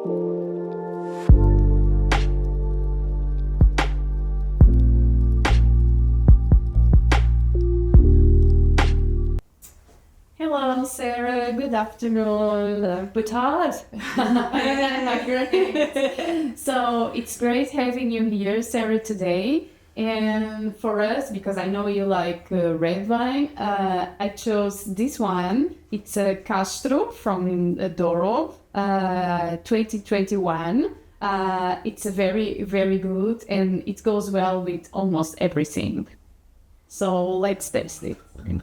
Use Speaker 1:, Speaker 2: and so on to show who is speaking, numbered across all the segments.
Speaker 1: Hello, Sarah. Good afternoon. Good hard. Great. So it's great having you here, Sarah, today. And for us, because I know you like red wine, I chose this one. It's a Castro from Douro, 2021. It's a very, very good, and it goes well with almost everything. So let's taste it. And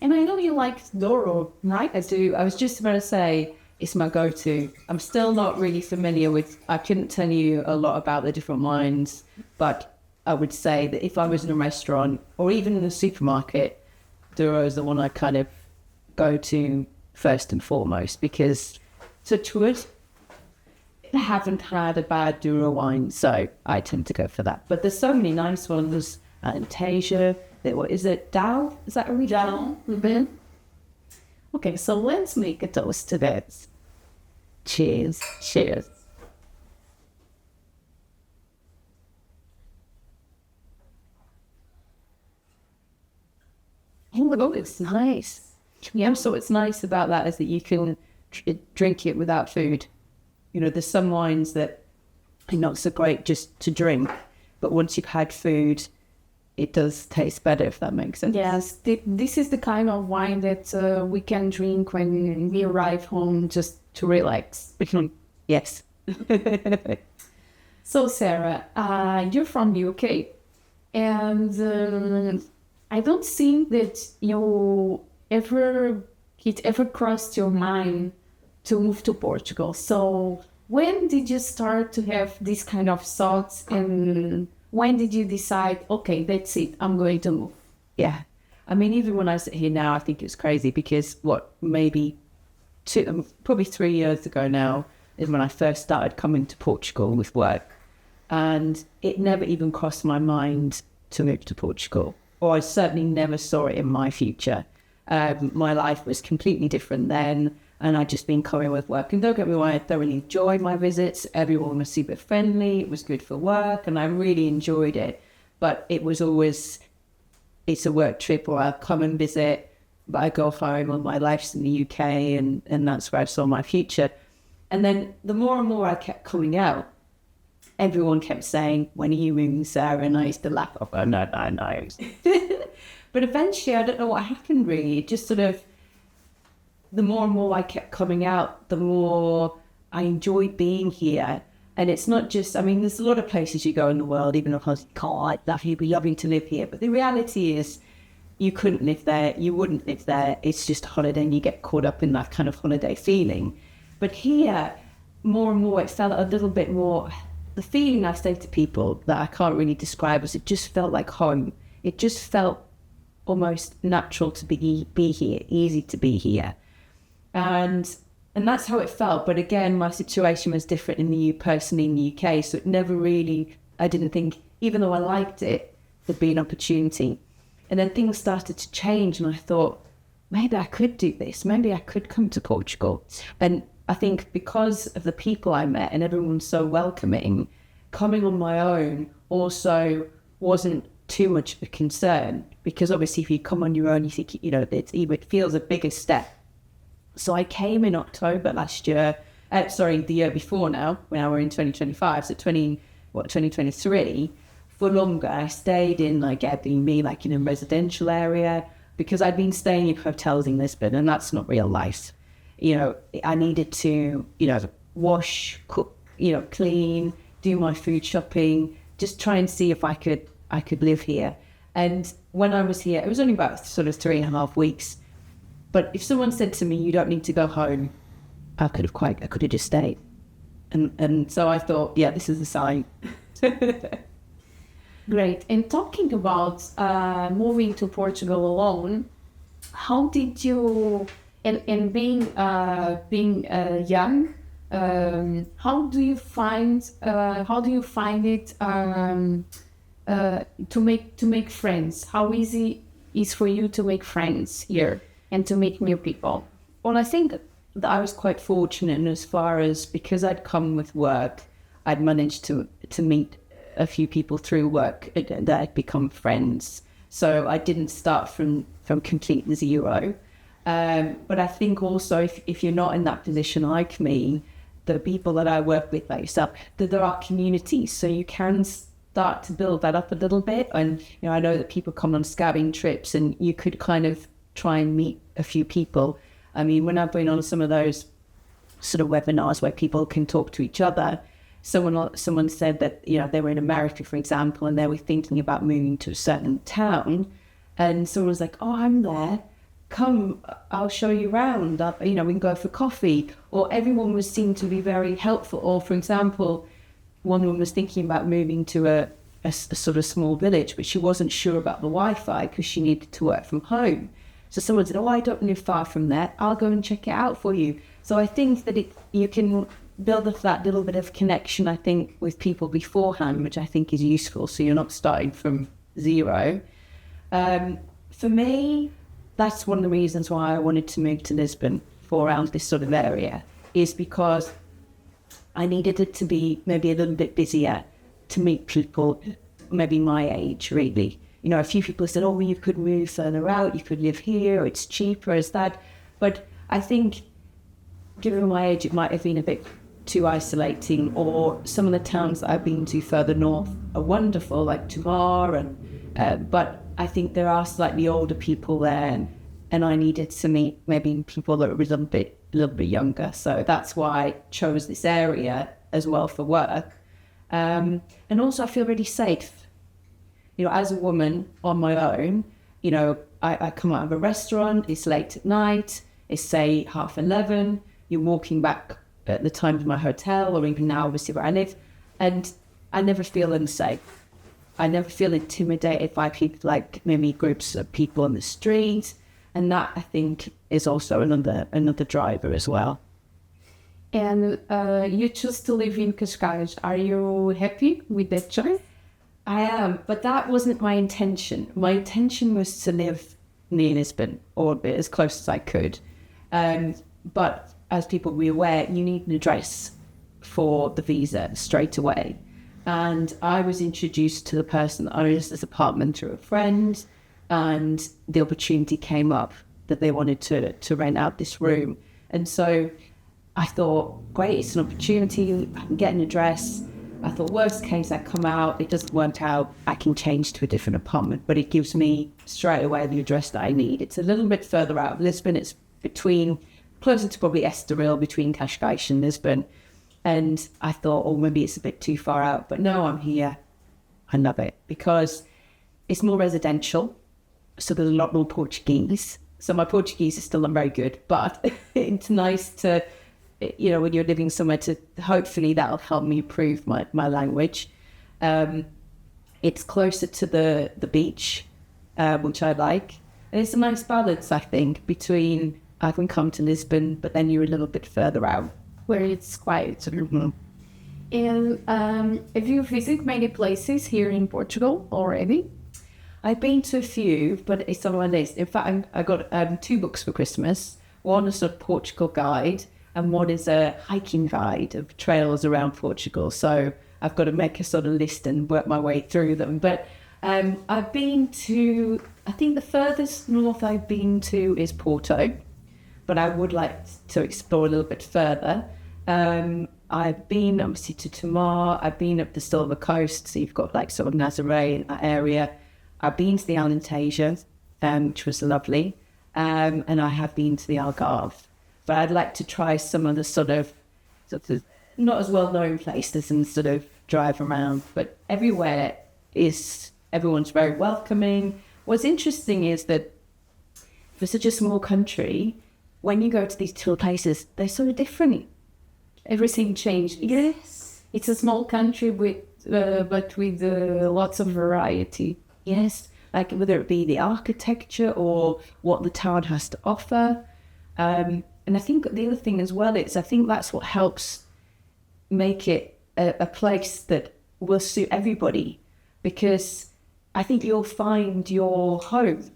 Speaker 1: I know you like Douro, right?
Speaker 2: I do. I was just about to say it's my go-to. I'm still not really familiar with, I couldn't tell you a lot about the different wines, but I would say that if I was in a restaurant or even in a supermarket, Douro is the one I kind of go to first and foremost, because touch wood, I haven't had a bad Douro wine, so I tend to go for that. But there's so many nice ones. Tasia, what is it? Dow? Is that a read?
Speaker 1: Down. Mm-hmm. Okay, so let's make a toast to that.
Speaker 2: Cheers.
Speaker 1: Cheers.
Speaker 2: Oh my God, it's nice. Yeah, so what's nice about that is that you can drink it without food. You know, there's some wines that are not so great just to drink, but once you've had food, it does taste better, if that makes sense.
Speaker 1: Yes, this is the kind of wine that we can drink when we arrive home just to relax.
Speaker 2: Yes.
Speaker 1: So, Sarah, you're from the UK, and I don't think that it ever crossed your mind to move to Portugal. So, when did you start to have this kind of thoughts, and when did you decide, okay, that's it, I'm going to move?
Speaker 2: Yeah. I mean, even when I sit here now, I think it's crazy because probably 3 years ago now is when I first started coming to Portugal with work. And it never even crossed my mind to move to Portugal, or I certainly never saw it in my future. My life was completely different then, and I'd just been coming with work. And don't get me wrong, I thoroughly enjoyed my visits. Everyone was super friendly. It was good for work, and I really enjoyed it. But it was always, it's a work trip, or I'll come and visit, but I go home, and my life's in the UK, and that's where I saw my future. And then the more and more I kept coming out, everyone kept saying, when are you moving, Sarah? And I used to laugh off, oh, no. But eventually, I don't know what happened really. It just sort of, the more and more I kept coming out, the more I enjoyed being here. And it's not just, I mean, there's a lot of places you go in the world, even if I was, God, you'd be loving to live here. But the reality is, you couldn't live there, you wouldn't live there. It's just a holiday, and you get caught up in that kind of holiday feeling. But here, more and more, it felt a little bit more, the feeling I say to people that I can't really describe is it just felt like home. It just felt almost natural to be here, easy to be here. And that's how it felt. But again, my situation was different personally in the UK. So it never really, I didn't think, even though I liked it, there'd be an opportunity. And then things started to change, and I thought, maybe I could do this. Maybe I could come to Portugal. And I think because of the people I met and everyone's so welcoming, coming on my own also wasn't too much of a concern, because obviously if you come on your own, you think, it feels a bigger step. So I came in October last year, the year before now, when we're in 2025, so 2023, for longer. I stayed in Airbnb, in a residential area, because I'd been staying in hotels in Lisbon, and that's not real life. I needed to, wash, cook, clean, do my food shopping, just try and see if I could live here. And when I was here, it was only about sort of 3.5 weeks. But if someone said to me, you don't need to go home, I could have just stayed. And so I thought, yeah, this is a sign.
Speaker 1: Great. And talking about moving to Portugal alone, how did you, and being young, how do you find it to make friends? How easy is for you to make friends here and to meet new people?
Speaker 2: Well, I think that I was quite fortunate in as far as, because I'd come with work, I'd managed to meet a few people through work that had become friends. So I didn't start from complete zero. But I think also if you're not in that position like me, the people that I work with, like yourself, that there are communities, so you can start to build that up a little bit. And I know that people come on scouting trips, and you could kind of try and meet a few people. I mean, when I've been on some of those sort of webinars where people can talk to each other, someone said that they were in America, for example, and they were thinking about moving to a certain town, and someone was like, "Oh, I'm there. Come, I'll show you around. We can go for coffee." Or everyone seemed to be very helpful. Or, for example, one woman was thinking about moving to a sort of small village, but she wasn't sure about the Wi-Fi because she needed to work from home. So someone said, "Oh, I don't live far from there. I'll go and check it out for you." So I think that you can build up that little bit of connection, I think, with people beforehand, which I think is useful. So you're not starting from zero. For me, that's one of the reasons why I wanted to move to Lisbon, for around this sort of area, is because I needed it to be maybe a little bit busier to meet people maybe my age, really. A few people said, "Oh, you could move further out, you could live here, it's cheaper as that." But I think, given my age, it might have been a bit too isolating. Or some of the towns that I've been to further north are wonderful, like Tamar, but I think there are slightly older people there, and I needed to meet maybe people that were a little bit younger. So that's why I chose this area as well for work. And also I feel really safe. As a woman on my own, I come out of a restaurant, it's late at night, it's say 11:30, you're walking back at the time to my hotel, or even now obviously where I live, and I never feel unsafe. I never feel intimidated by people, like maybe groups of people on the street, and that I think is also another driver as well.
Speaker 1: And you choose to live in Cascais. Are you happy with that choice?
Speaker 2: I am, but that wasn't my intention. My intention was to live near Lisbon, or as close as I could. But as people will be aware, you need an address for the visa straight away. And I was introduced to the person that owns this apartment through a friend, and the opportunity came up that they wanted to rent out this room. And so I thought, great, it's an opportunity, I can get an address. I thought, worst case, I come out, it doesn't work out, I can change to a different apartment, but it gives me straight away the address that I need. It's a little bit further out of Lisbon. It's closer to probably Estoril, between Cascais and Lisbon. And I thought, oh, maybe it's a bit too far out, but no, I'm here. I love it because it's more residential. So there's a lot more Portuguese. So my Portuguese is still not very good, but it's nice to, when you're living somewhere, to hopefully that'll help me improve my language. It's closer to the beach, which I like. And it's a nice balance, I think, between I can come to Lisbon, but then you're a little bit further out,
Speaker 1: where it's quiet.
Speaker 2: Mm-hmm.
Speaker 1: And have you visited many places here in Portugal already?
Speaker 2: I've been to a few, but it's on my list. In fact, I got 2 books for Christmas. One is a Portugal guide, and one is a hiking guide of trails around Portugal. So I've got to make a sort of list and work my way through them. But I've been to, I think the furthest north I've been to is Porto, but I would like to explore a little bit further. I've been obviously to Tamar, I've been up the Silver Coast, so you've got like sort of Nazaré in that area. I've been to the Alentejo, which was lovely, and I have been to the Algarve. But I'd like to try some of the sort of not as well-known places and sort of drive around. But everyone's very welcoming. What's interesting is that for such a small country, when you go to these two places, they're sort of different.
Speaker 1: Everything changed.
Speaker 2: Yes.
Speaker 1: It's a small country but with lots of variety.
Speaker 2: Yes, like whether it be the architecture or what the town has to offer. And I think the other thing as well is I think that's what helps make it a place that will suit everybody, because I think you'll find your home.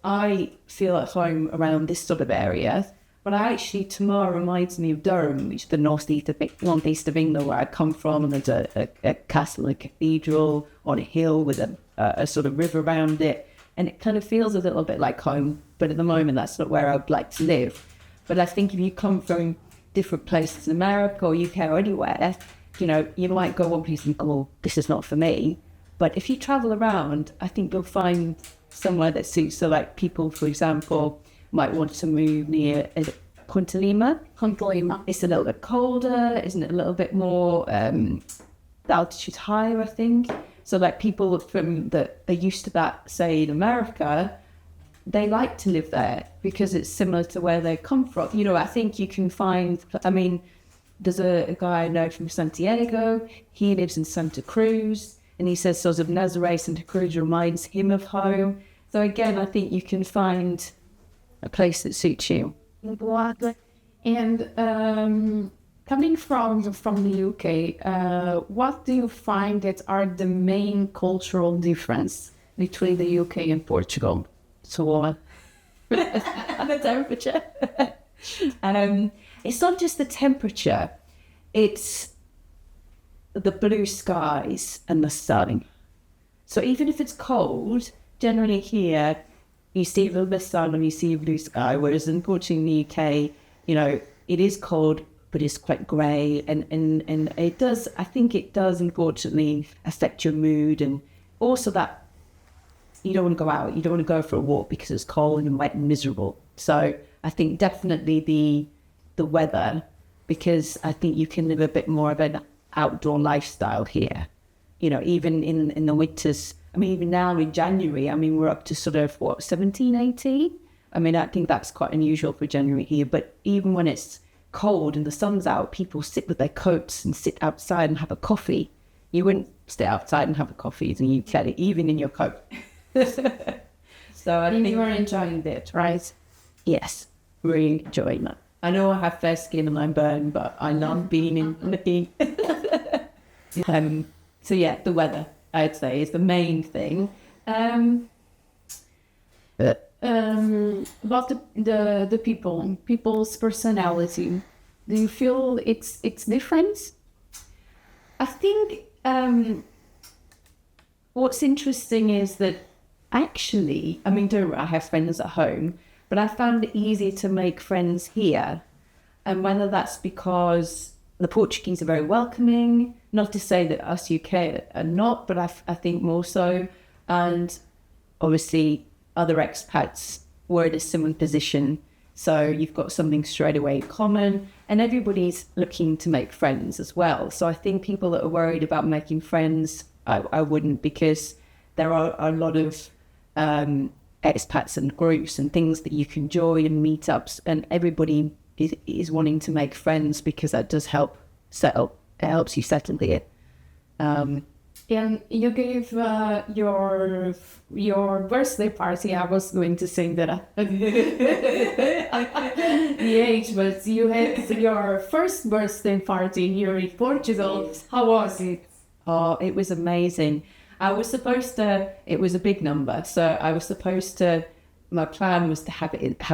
Speaker 2: I feel at home around this sort of area. But actually, Tamar reminds me of Durham, which is the northeast of England, where I come from, and there's a castle, a cathedral on a hill with a sort of river around it, and it kind of feels a little bit like home. But at the moment, that's not where I'd like to live. But I think if you come from different places in America or UK or anywhere, you know, you might go one place and go, oh, this is not for me. But if you travel around, I think you'll find somewhere that suits. So like people, for example, might want to move near Punta Lima. It's a little bit colder, isn't it? A little bit more, the altitude's higher, I think. So like people from that are used to that, say in America, they like to live there because it's similar to where they come from. You know, I think you can find, I mean, there's a guy I know from Santiago. He lives in Santa Cruz, and he says sort of Nazaré, Santa Cruz reminds him of home. So again, I think you can find a place that suits you.
Speaker 1: And coming from the UK, what do you find that are the main cultural difference between the UK and Portugal?
Speaker 2: So, the temperature. It's not just the temperature, it's the blue skies and the sun. So even if it's cold, generally here, you see a little bit of sun and you see a blue sky, whereas unfortunately in the UK, you know, it is cold, but it's quite grey, and it does, I think it does unfortunately affect your mood, and also that you don't want to go out, you don't want to go for a walk because it's cold and wet and miserable. So I think definitely the weather, because I think you can live a bit more of an outdoor lifestyle here. You know, even in the winters, I mean, even now in January, I mean, we're up to sort of, 17, 18? I mean, I think that's quite unusual for January here, but even when it's cold and the sun's out, people sit with their coats and sit outside and have a coffee. You wouldn't stay outside and have a coffee in the UK, even in your coat. So I think
Speaker 1: you are enjoying that, right?
Speaker 2: Yes, really enjoying that. I know I have fair skin and I'm burned, but I love being in the heat. So yeah, the weather, I'd say, is the main thing. About
Speaker 1: the people's personality, do you feel it's different?
Speaker 2: I think what's interesting is that actually, I mean, don't worry, I have friends at home, but I found it easy to make friends here. And whether that's because the Portuguese are very welcoming, not to say that us UK are not, but I think more so. And obviously other expats were in a similar position. So you've got something straight away in common, and everybody's looking to make friends as well. So I think people that are worried about making friends, I wouldn't, because there are a lot of expats and groups and things that you can join and meetups, and everybody is wanting to make friends because that does help settle. It helps you settle here.
Speaker 1: And you gave your birthday party. I was going to say that the age, but you had your first birthday party here in Portugal. How was it?
Speaker 2: Oh, it was amazing. I was supposed to, it was a big number, so I was supposed to, my plan was to have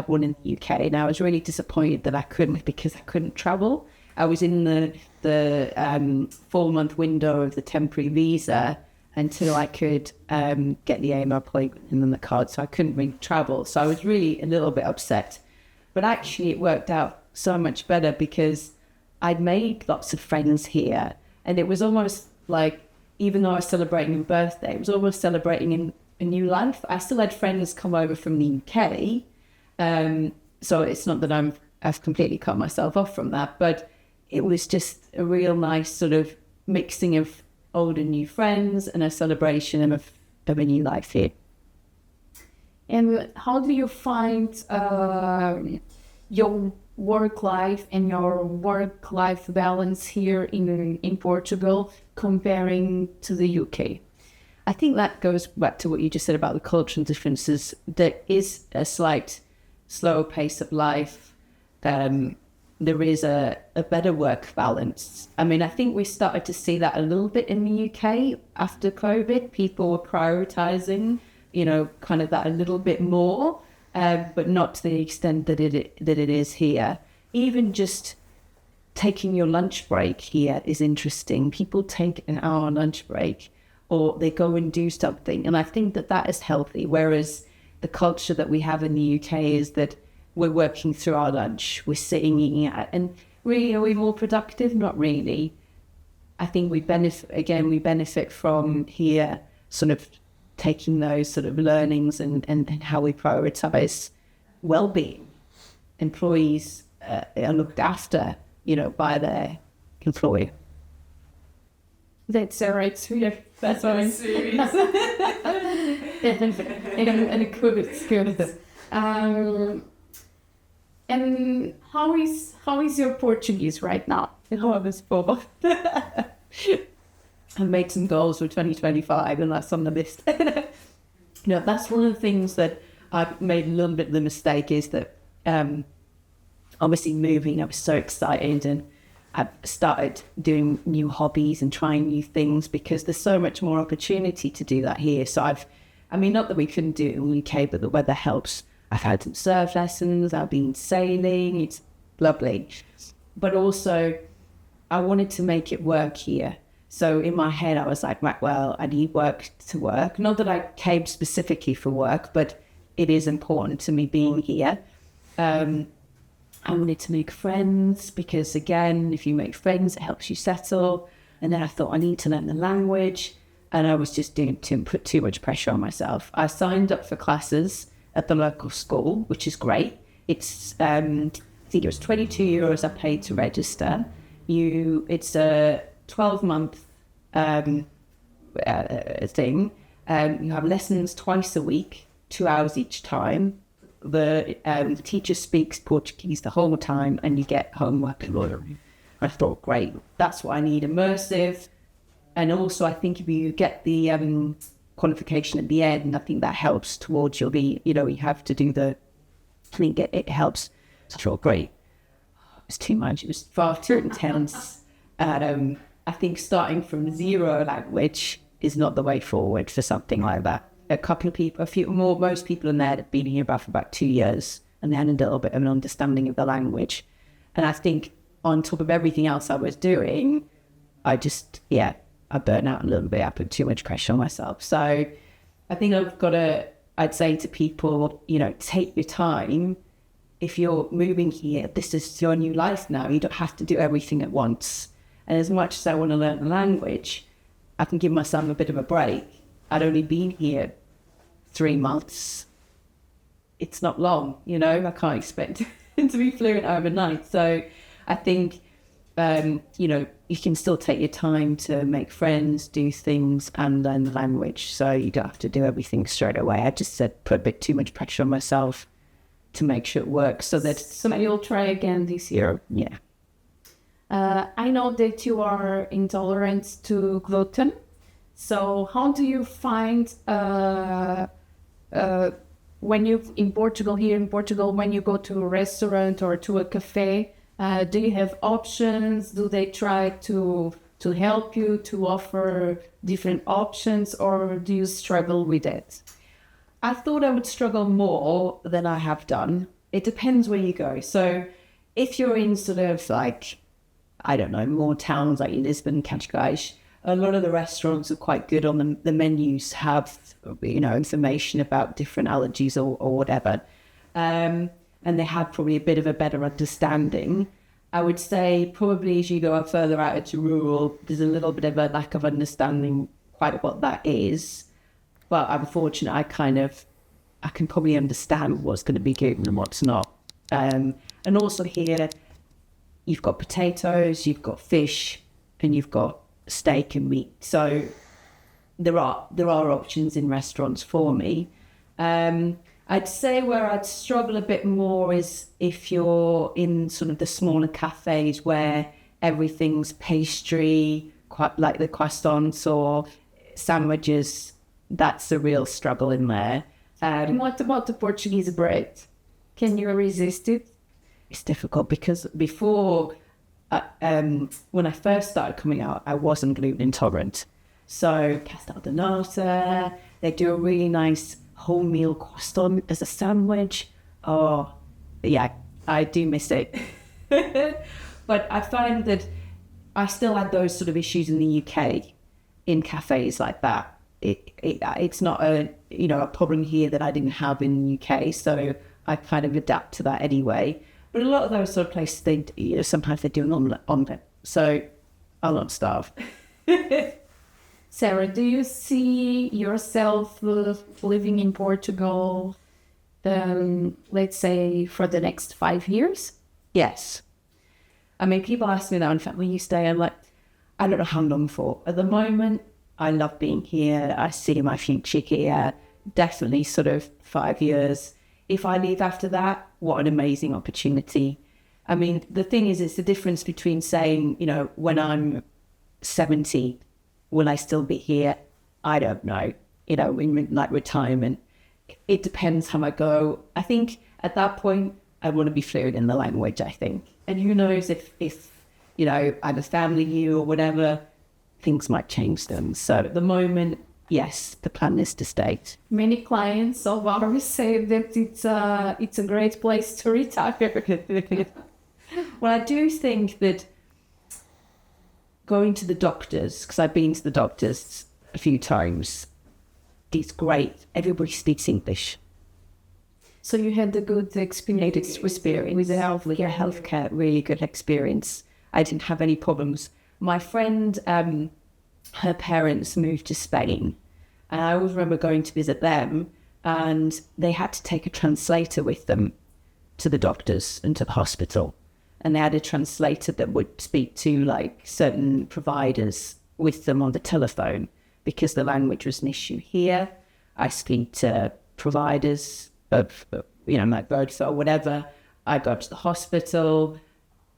Speaker 2: one in the UK, and I was really disappointed that I couldn't, because I couldn't travel. I was in the 4-month window of the temporary visa until I could get the AMR appointment and then the card, so I couldn't really travel. So I was really a little bit upset. But actually it worked out so much better because I'd made lots of friends here, and it was almost like, even though I was celebrating a birthday, it was almost celebrating a new life. I still had friends come over from the UK, so it's not that I've completely cut myself off from that, but it was just a real nice sort of mixing of old and new friends and a celebration of a new life here.
Speaker 1: And how do you find your work life and your work-life balance here in Portugal comparing to the UK?
Speaker 2: I think that goes back to what you just said about the cultural differences. There is a slight slower pace of life. There is a better work balance. I mean, I think we started to see that a little bit in the UK after COVID. People were prioritising, you know, kind of that a little bit more. but not to the extent that it is here. Even just taking your lunch break here is interesting. People take an hour lunch break, or they go and do something, and I think that is healthy. Whereas the culture that we have in the UK is that we're working through our lunch, we're sitting eating it, and really, are we more productive? Not really. I think we benefit from here sort of taking those sort of learnings and how we prioritize well-being. Employees are looked after, by their employer.
Speaker 1: That's right. That's what I'm saying. And good. And how is your Portuguese right now?
Speaker 2: I've made some goals for 2025, and that's on the list. That's one of the things that I've made a little bit of the mistake is that obviously moving, I was so excited, and I've started doing new hobbies and trying new things because there's so much more opportunity to do that here. So not that we couldn't do it in the UK, but the weather helps. I've had some surf lessons, I've been sailing, it's lovely. But also, I wanted to make it work here. So in my head, I was like, well, I need work to work. Not that I came specifically for work, but it is important to me being here. I wanted to make friends because, again, if you make friends, it helps you settle. And then I thought I need to learn the language. And I was just put too much pressure on myself. I signed up for classes at the local school, which is great. It's, I think it was €22 I paid to register. It's a 12-month thing. You have lessons twice a week, 2 hours each time. The teacher speaks Portuguese the whole time, and you get homework and learning. I thought, great, that's what I need, immersive. And also, I think if you get the qualification at the end, I think that helps towards you have to do I think it helps. So I thought, great. It was too much. It was far too intense. And I think starting from zero language is not the way forward for something like that. A couple of people, most people in there have been here for about 2 years, and they had a little bit of an understanding of the language. And I think on top of everything else I was doing, I burnt out a little bit. I put too much pressure on myself. So I think I'd say to people, take your time. If you're moving here, this is your new life now. You don't have to do everything at once. And as much as I want to learn the language, I can give myself a bit of a break. I'd only been here 3 months. It's not long, I can't expect to be fluent overnight. So I think, you can still take your time to make friends, do things, and learn the language. So you don't have to do everything straight away. I just put a bit too much pressure on myself to make sure it works.
Speaker 1: So you'll try again this year.
Speaker 2: Yeah.
Speaker 1: I know that you are intolerant to gluten. So how do you find when here in Portugal, when you go to a restaurant or to a cafe, do you have options? Do they try to help you, to offer different options, or do you struggle with it?
Speaker 2: I thought I would struggle more than I have done. It depends where you go. So if you're in sort of like, I don't know, more towns like Lisbon, Cascais, a lot of the restaurants are quite good on the menus, have, information about different allergies or whatever. And they have probably a bit of a better understanding. I would say probably as you go up further out into rural, there's a little bit of a lack of understanding quite what that is. But I'm fortunate I can probably understand what's going to be good and what's not. And also here, you've got potatoes, you've got fish, and you've got steak and meat. So there are options in restaurants for me. I'd say where I'd struggle a bit more is if you're in sort of the smaller cafes where everything's pastry, quite like the croissants or sandwiches. That's a real struggle in there.
Speaker 1: And what about the Portuguese bread? Can you resist it?
Speaker 2: It's difficult because before, when I first started coming out, I wasn't gluten intolerant. So pastel de nata, they do a really nice wholemeal croissant as a sandwich. Oh, yeah, I do miss it. But I find that I still had those sort of issues in the UK in cafes like that. It's not a problem here that I didn't have in the UK, so I kind of adapt to that anyway. But a lot of those sort of places, sometimes they do an omelette, so I'll not starve.
Speaker 1: Sarah, do you see yourself living in Portugal, let's say, for the next 5 years?
Speaker 2: Yes. I mean, people ask me that, in fact, when you stay, I'm like, I don't know how long for. At the moment, I love being here. I see my future here. Definitely sort of 5 years. If I leave after that, what an amazing opportunity. I mean, the thing is, it's the difference between saying, when I'm 70, will I still be here? I don't know. In like retirement, it depends how I go. I think at that point, I want to be fluent in the language, I think. And who knows if I have a family here or whatever, things might change them. So at the moment, yes, the plan is to stay.
Speaker 1: Many clients of ours say that it's a great place to retire.
Speaker 2: Well, I do think that going to the doctors, because I've been to the doctors a few times, it's great. Everybody speaks English.
Speaker 1: So you had a good experience with the
Speaker 2: healthcare, really good experience. I didn't have any problems. My friend, her parents moved to Spain, and I always remember going to visit them, and they had to take a translator with them to the doctors and to the hospital. And they had a translator that would speak to like certain providers with them on the telephone because the language was an issue here. I speak to providers of, like Vodafone or whatever. I go to the hospital.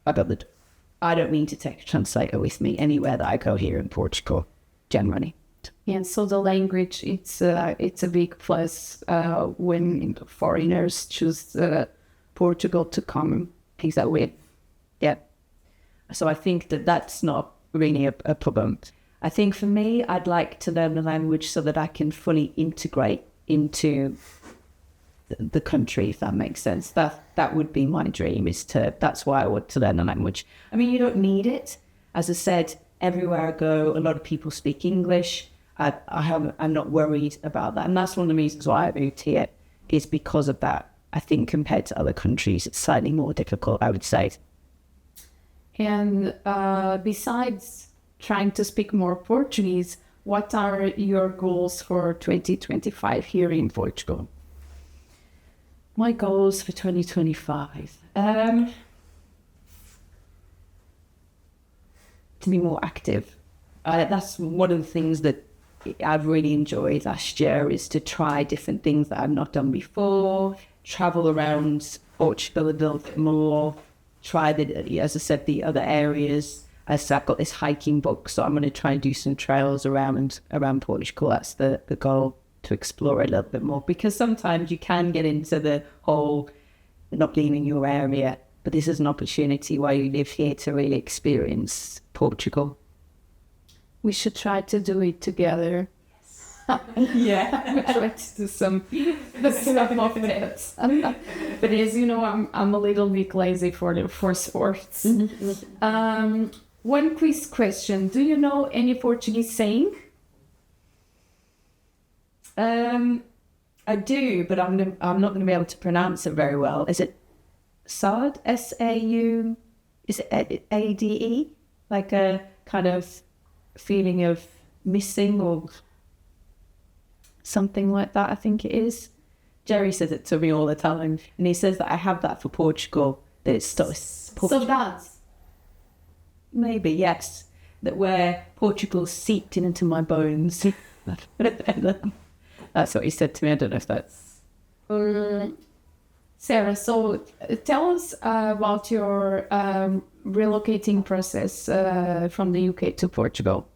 Speaker 2: I don't need to take a translator with me anywhere that I go here in Portugal, generally.
Speaker 1: Yeah, so the language, it's a big plus when foreigners choose Portugal to come.
Speaker 2: Things that way. Yeah. So I think that's not really a problem. I think for me, I'd like to learn the language so that I can fully integrate into the country, if that makes sense. That would be my dream, that's why I want to learn the language. I mean, you don't need it. As I said, everywhere I go, a lot of people speak English. I'm not worried about that. And that's one of the reasons why I moved here, is because of that. I think compared to other countries, it's slightly more difficult, I would say.
Speaker 1: And besides trying to speak more Portuguese, what are your goals for 2025 here in Portugal?
Speaker 2: My goals for 2025? To be more active. That's one of the things that I've really enjoyed last year, is to try different things that I've not done before, travel around Portugal a little bit more, try as I said, the other areas. As I've got this hiking book, so I'm going to try and do some trails around Portugal. That's the goal, to explore it a little bit more, because sometimes you can get into the whole not leaving your area, but this is an opportunity while you live here to really experience Portugal.
Speaker 1: We should try to do it together.
Speaker 2: Yeah,
Speaker 1: we try to do some of it. But as you know, I'm a little bit lazy for sports. One quiz question: do you know any Portuguese saying?
Speaker 2: I do, but I'm not going to be able to pronounce it very well. Is it SAUD? S-A-U? Is it A-D-E? Like a kind of feeling of missing or something like that, I think it is. Jerry says it to me all the time, and he says that I have that for Portugal. That it's
Speaker 1: so that's
Speaker 2: maybe, yes, that where Portugal seeped into my bones. That's what he said to me. I don't know if that's...
Speaker 1: Sarah, so tell us about your relocating process from the UK to Portugal.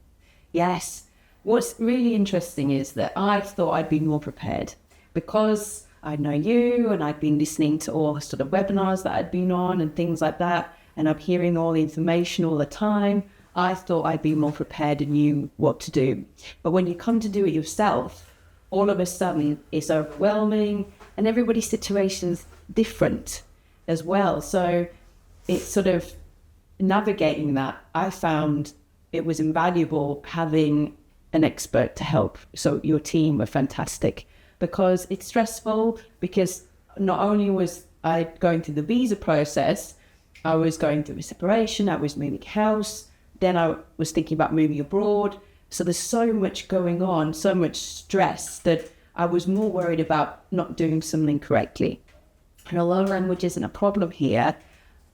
Speaker 2: Yes. What's really interesting is that I thought I'd be more prepared, because I know you and I'd been listening to all the sort of webinars that I'd been on and things like that, and I'm hearing all the information all the time. I thought I'd be more prepared and knew what to do. But when you come to do it yourself, all of a sudden it's overwhelming, and everybody's situation's different as well. So it's sort of navigating that. I found it was invaluable having an expert to help. So your team were fantastic, because it's stressful, because not only was I going through the visa process, I was going through a separation, I was moving house, then I was thinking about moving abroad. So there's so much going on, so much stress, that I was more worried about not doing something correctly. And although language isn't a problem here,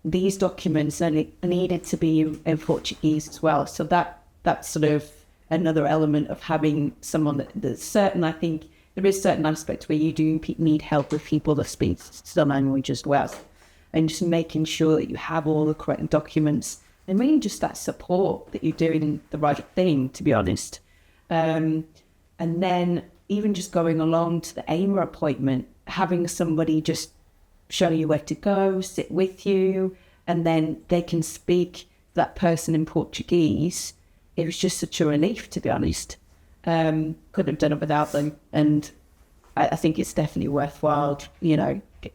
Speaker 2: these documents needed to be in Portuguese as well. So that's sort of another element of having someone that's certain. I think there is certain aspects where you do need help with people that speak the language as well. And just making sure that you have all the correct documents, and really just that support that you're doing the right thing, to be honest. And then even just going along to the AIMA appointment, having somebody just show you where to go, sit with you, and then they can speak that person in Portuguese. It was just such a relief, to be honest. Couldn't have done it without them. And I think it's definitely worthwhile,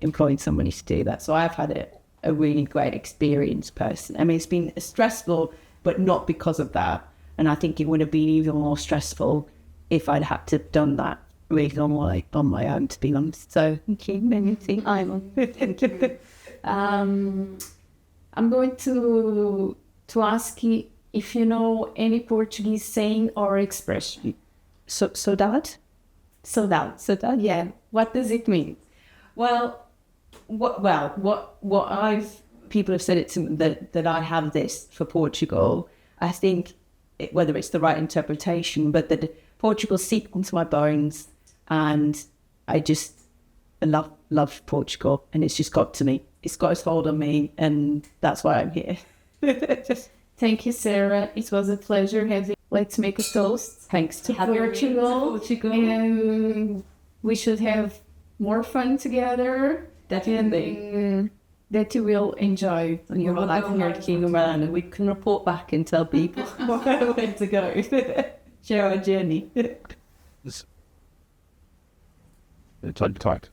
Speaker 2: employing somebody to do that. So I've had a really great experience personally. I mean, it's been stressful, but not because of that. And I think it would have been even more stressful if I'd had to have done that really on my own, to be honest. So thank you. Thank you.
Speaker 1: I'm going to ask you if you know any Portuguese saying or expression.
Speaker 2: Saudade? Saudade, yeah.
Speaker 1: What does it mean?
Speaker 2: Well, people have said it to me that I have this for Portugal. I think whether it's the right interpretation, but that Portugal seeped into my bones, and I just love Portugal, and it's just got to me. It's got its hold on me, and that's why I'm here.
Speaker 1: Thank you, Sarah. It was a pleasure having. Let's make a toast.
Speaker 2: Thanks to
Speaker 1: Portugal. And we should have more fun together.
Speaker 2: Definitely.
Speaker 1: That you will enjoy
Speaker 2: your life here at Kingdom Land, and we can report back and tell people where to go. Share our journey.
Speaker 3: Tight.